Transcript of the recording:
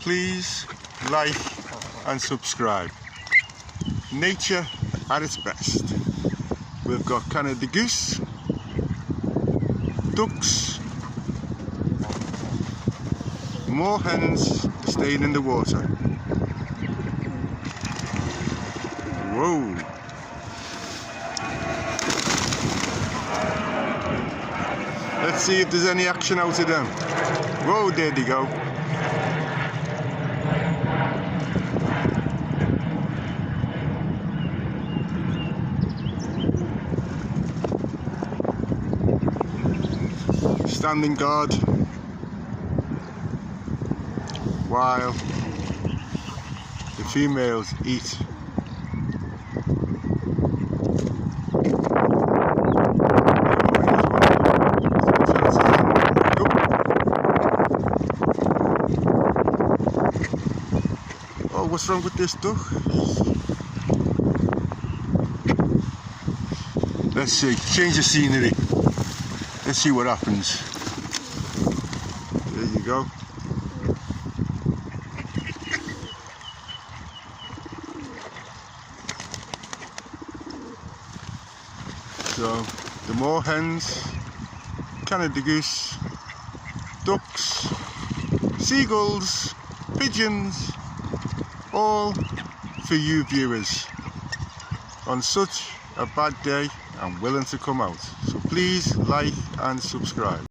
please like and subscribe. Nature at its best. We've got Canada goose, ducks, more hens staying in the water. Whoa! Let's see if there's any action out of them. Whoa, there they go. Standing guard while the females eat. Oh, what's wrong with this duck? Let's see, change the scenery. Let's see what happens. There you go. So, the more hens, Canada goose, ducks, seagulls, pigeons, all for you viewers on such a bad day and willing to come out. So please like and subscribe.